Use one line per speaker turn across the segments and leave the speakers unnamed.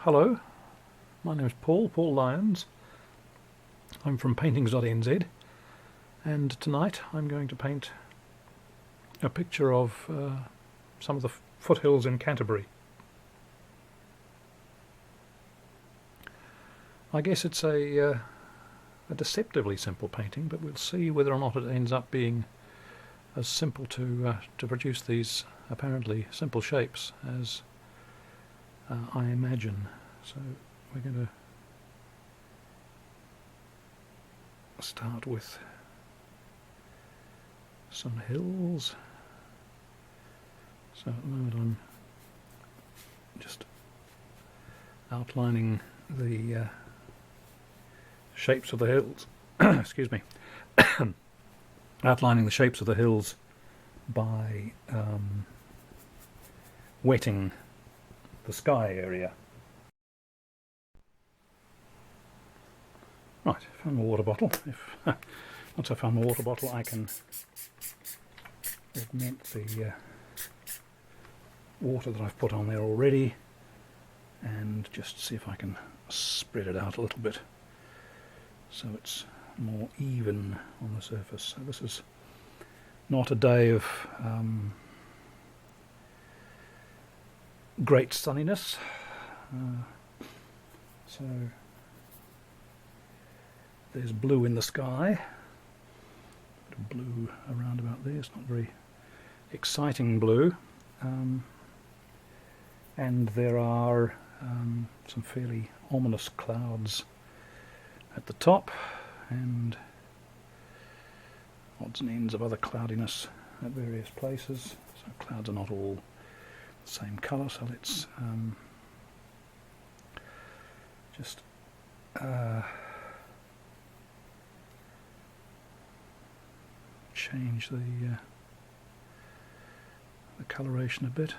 Hello, my name is Paul Lyons. I'm from paintings.nz, and tonight I'm going to paint a picture of some of the foothills in Canterbury. I guess it's a deceptively simple painting, but we'll see whether or not it ends up being as simple to produce these apparently simple shapes as I imagine. So we're going to start with some hills. So at the moment I'm just outlining the shapes of the hills. Excuse me. Outlining the shapes of the hills by wetting the sky area. Right, found my water bottle. Once I found my water bottle, I can augment the water that I've put on there already and just see if I can spread it out a little bit so it's more even on the surface. So this is not a day of great sunniness, so there's blue in the sky, a bit of blue around about there. It's not very exciting blue, and there are some fairly ominous clouds at the top and odds and ends of other cloudiness at various places. So clouds are not all the same colour, so let's just change the coloration a bit.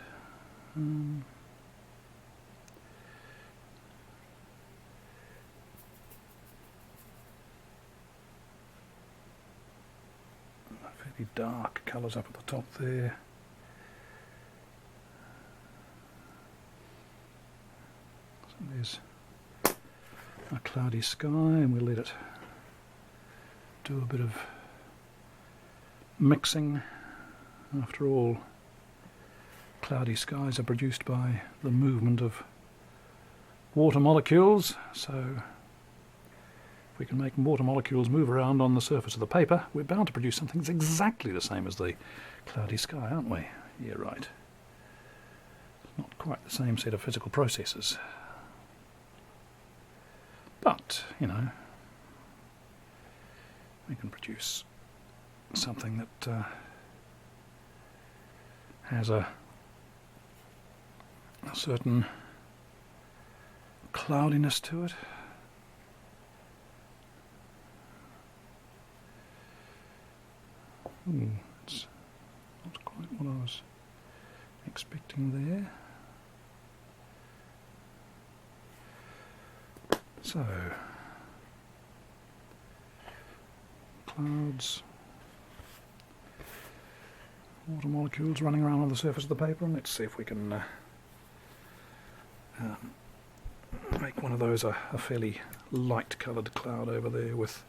Fairly dark colours up at the top there. So there's a cloudy sky, and we'll let it do a bit of mixing. After all, cloudy skies are produced by the movement of water molecules, so if we can make water molecules move around on the surface of the paper, we're bound to produce something that's exactly the same as the cloudy sky, aren't we? Yeah, right. It's not quite the same set of physical processes. But, you know, we can produce something that has a certain cloudiness to it. It's not quite what I was expecting there. So, clouds, water molecules running around on the surface of the paper, and let's see if we can make one of those a fairly light coloured cloud over there with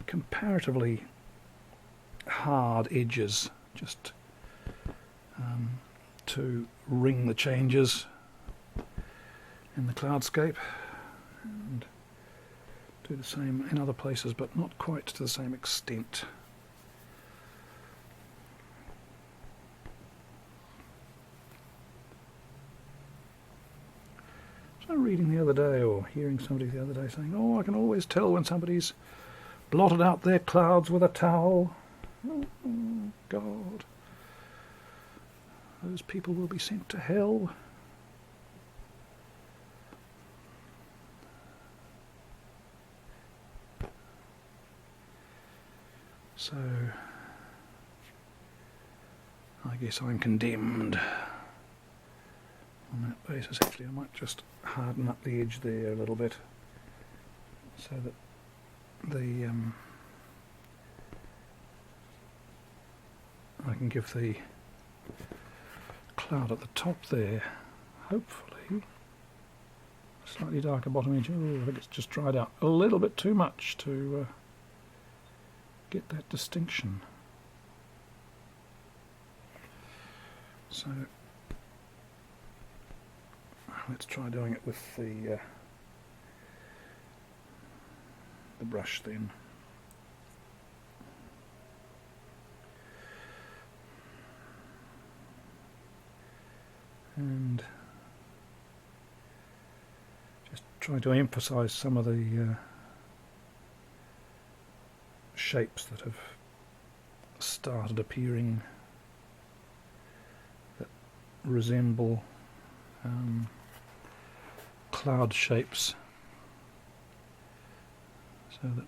comparatively hard edges, just to ring the changes in the cloudscape, and do the same in other places, but not quite to the same extent. I was reading the other day, or hearing somebody the other day saying, "Oh, I can always tell when somebody's blotted out their clouds with a towel." Oh, God. Those people will be sent to hell. So, I guess I'm condemned on that basis. Actually, I might just harden up the edge there a little bit so that the I can give the cloud at the top there, hopefully, Slightly darker bottom edge. Oh, I think it's just dried out a little bit too much to get that distinction. So let's try doing it with the brush then. And just try to emphasize some of the shapes that have started appearing that resemble cloud shapes, so that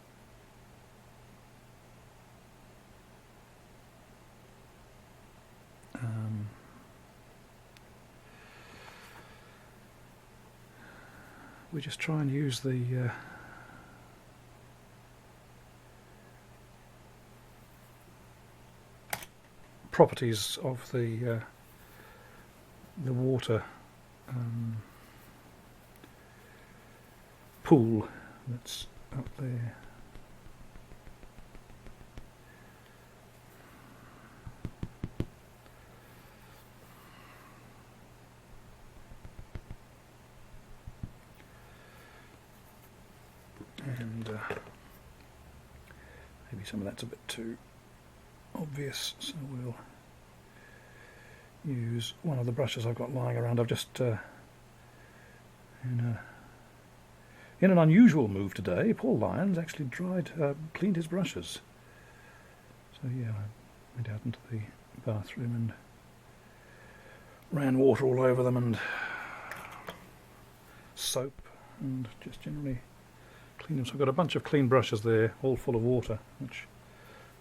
we just try and use the properties of the water pool that's up there. And maybe some of that's a bit too obvious, so we'll use one of the brushes I've got lying around. I've just in an unusual move today, Paul Lyons actually cleaned his brushes. So yeah, I went out into the bathroom and ran water all over them and soap and just generally cleaned them. So I've got a bunch of clean brushes there, all full of water, which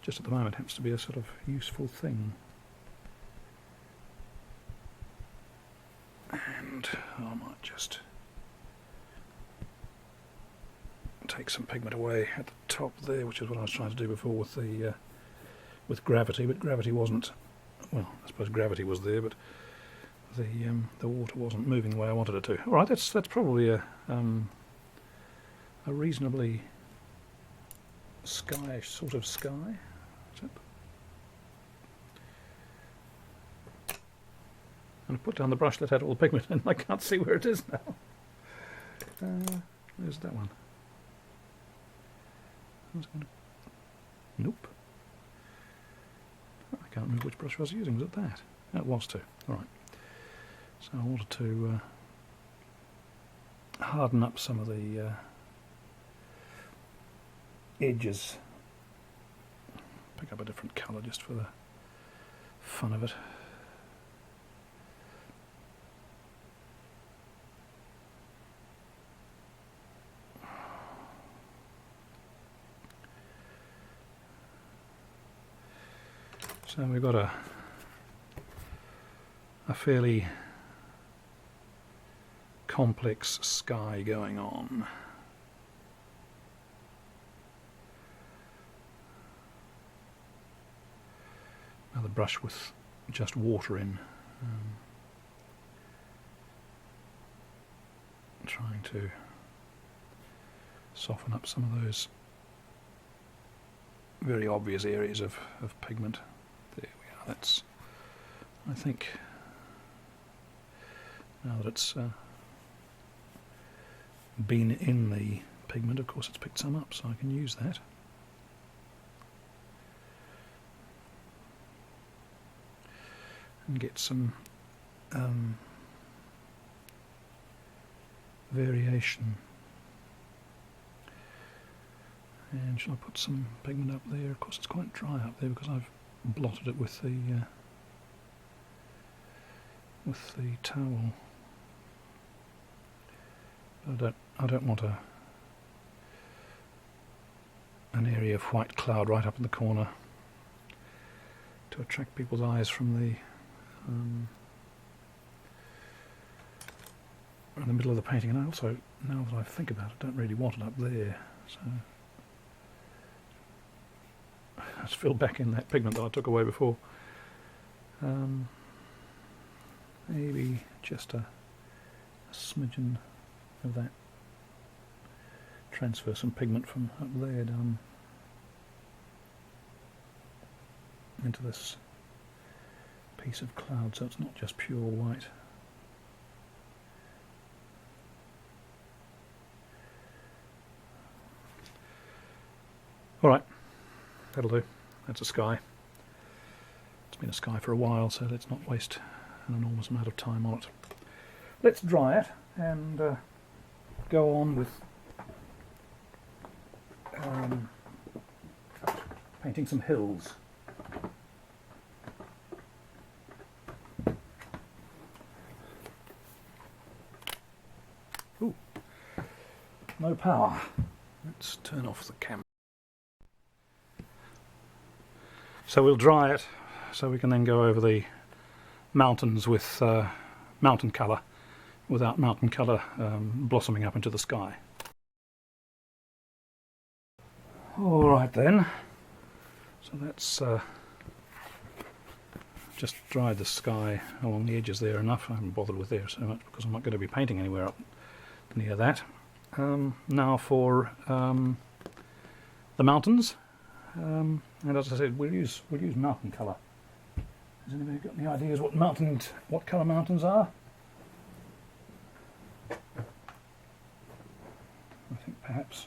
just at the moment happens to be a sort of useful thing. And I might just take some pigment away at the top there, which is what I was trying to do before with the with gravity, but gravity wasn't, well, I suppose gravity was there, but the water wasn't moving the way I wanted it to. All right, that's probably a reasonably skyish sort of sky. Is it? And I put down the brush that had all the pigment and I can't see where it is now. Where's that one? Nope. I can't remember which brush I was using. Was it that? That was too. Alright. So I wanted to harden up some of the edges. Pick up a different colour just for the fun of it. So we've got a fairly complex sky going on. Another brush with just water in. Trying to soften up some of those very obvious areas of pigment. There we are. That's, I think, now that it's been in the pigment, of course it's picked some up, so I can use that. And get some variation. And shall I put some pigment up there? Of course it's quite dry up there because I've blotted it with the towel. I don't want an area of white cloud right up in the corner to attract people's eyes from the in the middle of the painting. And I also, now that I think about it, don't really want it up there. So let's fill back in that pigment that I took away before. Maybe just a smidgen of that. Transfer some pigment from up there down into this piece of cloud, so it's not just pure white. Alright, that'll do. That's a sky. It's been a sky for a while, so let's not waste an enormous amount of time on it. Let's dry it and go on with painting some hills. Ooh, no power. Let's turn off the camera. So we'll dry it so we can then go over the mountains with mountain colour, without mountain colour blossoming up into the sky. Alright then, so that's just dried the sky along the edges there enough. I haven't bothered with there so much because I'm not going to be painting anywhere up near that. Now for the mountains, and as I said, we'll use mountain colour. Has anybody got any ideas what colour mountains are? I think perhaps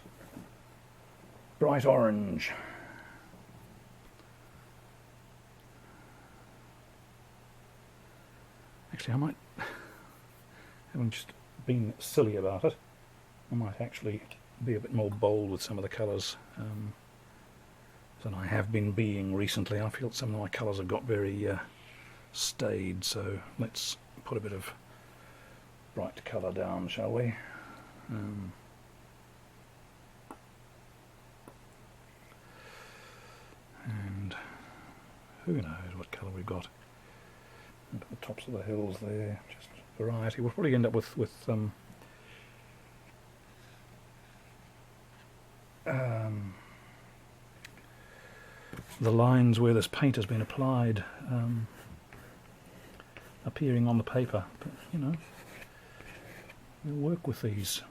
bright orange. Actually, I might, having just been silly about it, I might actually be a bit more bold with some of the colours than I have been being recently. I feel some of my colours have got very staid, so let's put a bit of bright colour down, shall we? And who knows what colour we've got. At the tops of the hills there, just variety. We'll probably end up with the lines where this paint has been applied appearing on the paper, but you know, we'll work with these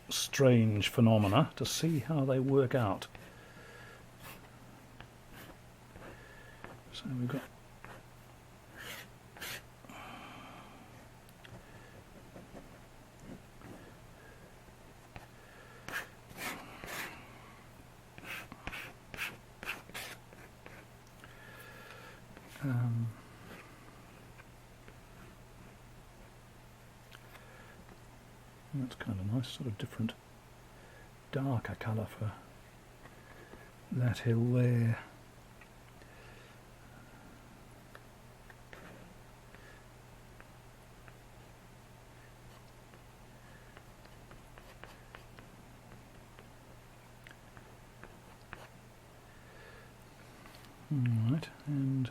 strange phenomena to see how they work out. So we've got that's kind of nice, sort of different darker colour for that hill there. Right, and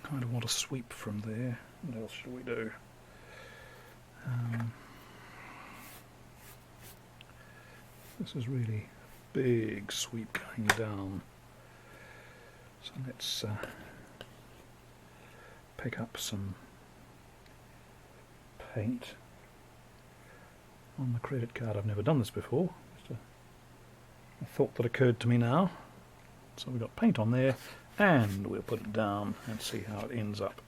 kind of want to sweep from there. What else should we do? This is really a big sweep going down. So let's pick up some paint on the credit card. I've never done this before. Just a thought that occurred to me now. So we've got paint on there, and we'll put it down and see how it ends up.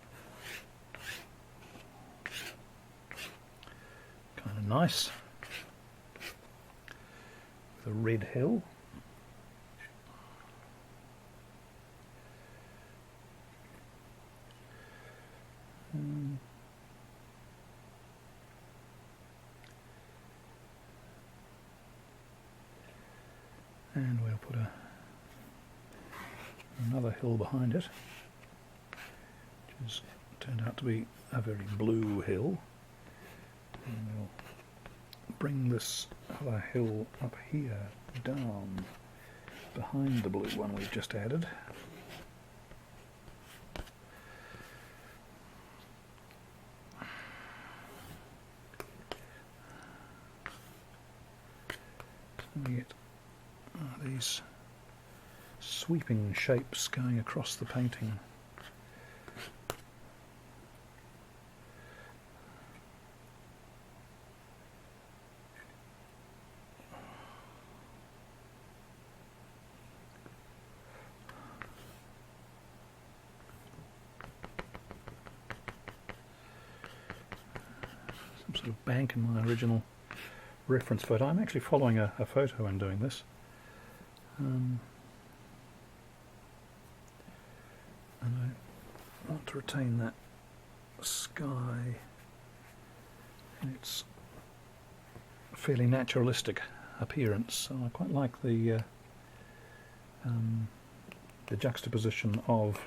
Kind of nice. The red hill. And we'll put another hill behind it, which has turned out to be a very blue hill. And we'll bring this other hill up here, down behind the blue one we've just added. So we get these sweeping shapes going across the painting. sort of bank in my original reference photo. I'm actually following a photo and doing this. And I want to retain that sky in its fairly naturalistic appearance. So I quite like the juxtaposition of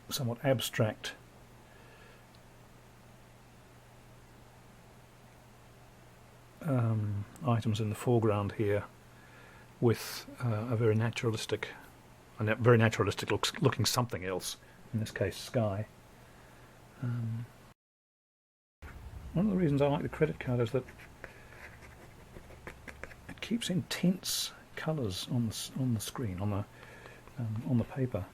somewhat abstract items in the foreground here with a very naturalistic looking something else, in this case sky. One of the reasons I like the credit card is that it keeps intense colours on the screen, on the paper.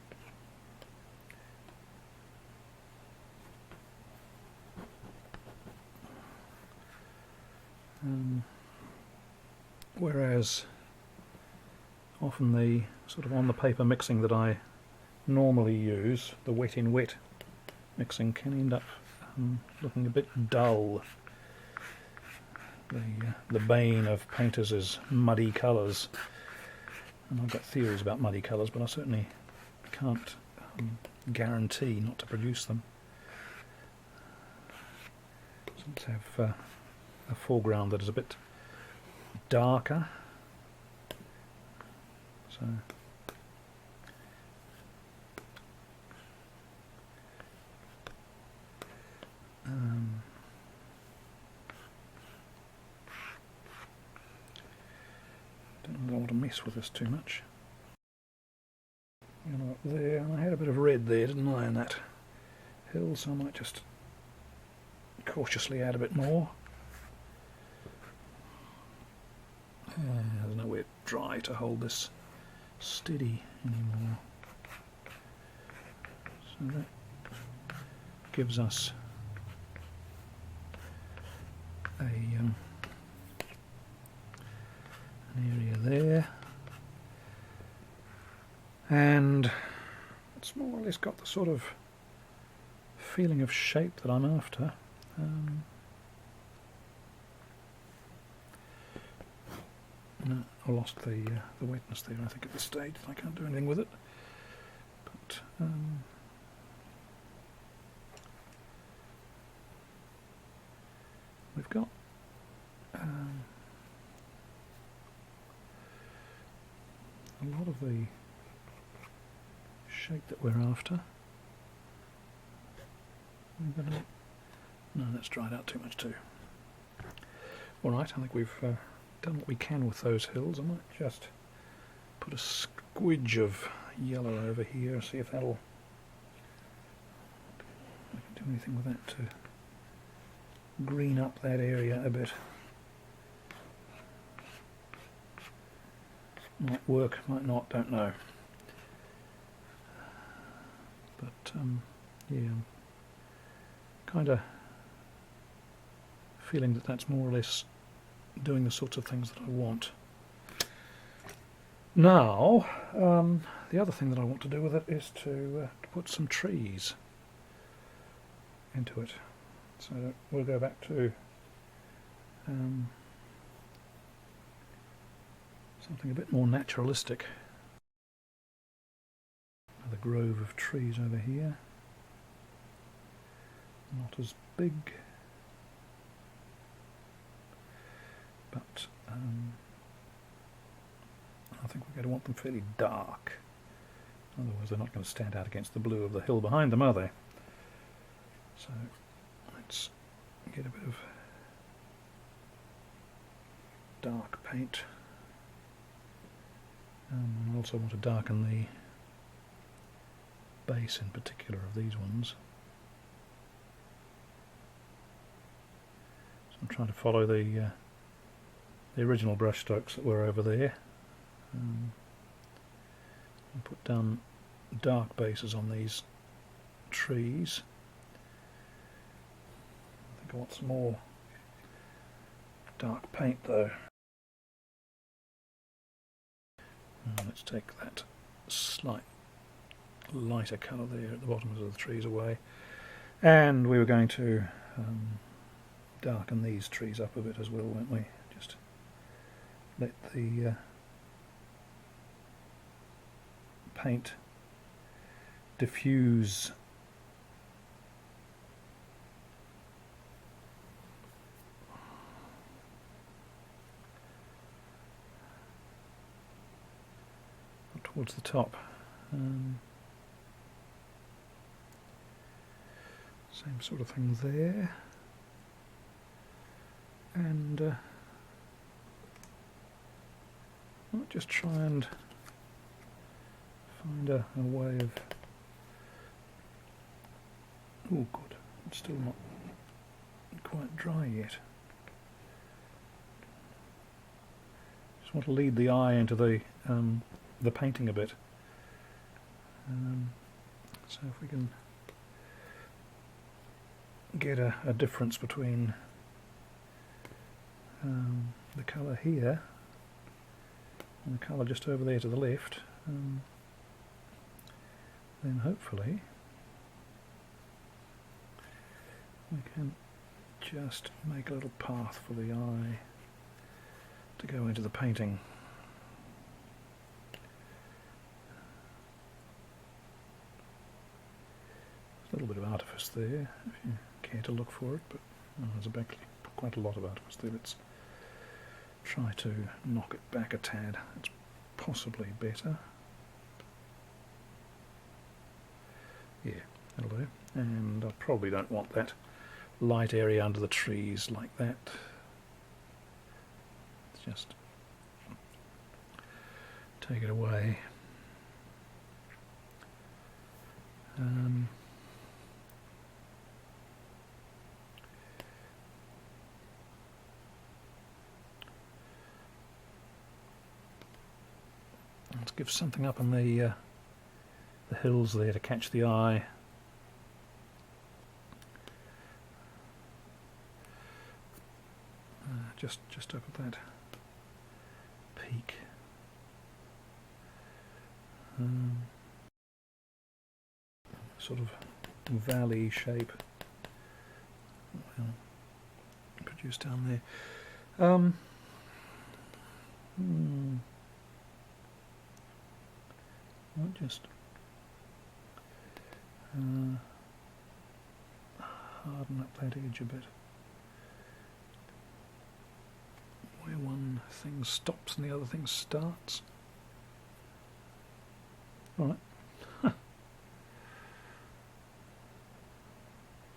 Whereas often the sort of on the paper mixing that I normally use, the wet in wet mixing, can end up looking a bit dull. The bane of painters is muddy colours, and I've got theories about muddy colours, but I certainly can't guarantee not to produce them. So let's have a foreground that is a bit darker. So don't want to mess with this too much. You know, up there, and I had a bit of red there, didn't I, in that hill, so I might just cautiously add a bit more. There's nowhere dry to hold this steady anymore. So that gives us an area there, and it's more or less got the sort of feeling of shape that I'm after. No, I lost the wetness there, I think, at this stage. I can't do anything with it. But we've got a lot of the shape that we're after. No, that's dried out too much too. Alright, I think we've done what we can with those hills. I might just put a squidge of yellow over here, see if that'll I can do anything with that to green up that area a bit. Might work, might not, don't know. But yeah, I'm kind of feeling that that's more or less doing the sorts of things that I want. Now, the other thing that I want to do with it is to put some trees into it. So we'll go back to something a bit more naturalistic. The grove of trees over here. Not as big, but I think we're going to want them fairly dark. Otherwise they're not going to stand out against the blue of the hill behind them, are they? So let's get a bit of dark paint. I also want to darken the base in particular of these ones. So I'm trying to follow the original brush strokes that were over there. And put down dark bases on these trees. I think I want some more dark paint though. Let's take that slight lighter colour there at the bottom of the trees away. And we were going to darken these trees up a bit as well, weren't we? Just let the paint diffuse towards the top. Same sort of thing there, and I'll just try and find a way of... Oh good, it's still not quite dry yet. Just want to lead the eye into the painting a bit. So if we can get a difference between the colour here and the colour just over there to the left, then hopefully we can just make a little path for the eye to go into the painting. A little bit of artifice there, if you care to look for it, but there's actually quite a lot of artifice there. Let's try to knock it back a tad. It's possibly better. Yeah, that'll do. And I probably don't want that light area under the trees like that. Let's just take it away. Let's give something up on the hills there to catch the eye. Just up at that peak. Sort of valley shape produced down there. I'll just harden up that edge a bit. Where one thing stops and the other thing starts. Alright. I'm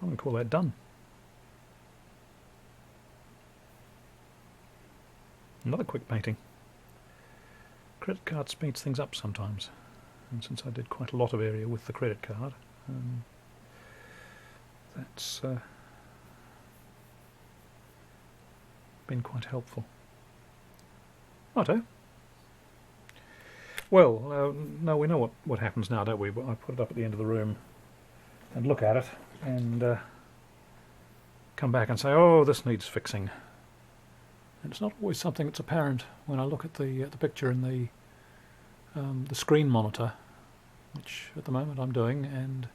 going to call that done. Another quick painting. Credit card speeds things up sometimes. And since I did quite a lot of area with the credit card, that's been quite helpful. Righto. Well, no, we know what happens now, don't we? I put it up at the end of the room and look at it and come back and say, oh, this needs fixing. And it's not always something that's apparent when I look at the picture in the screen monitor, which at the moment I'm doing, and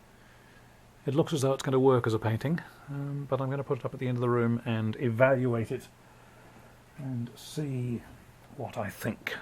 it looks as though it's going to work as a painting, but I'm going to put it up at the end of the room and evaluate it and see what I think.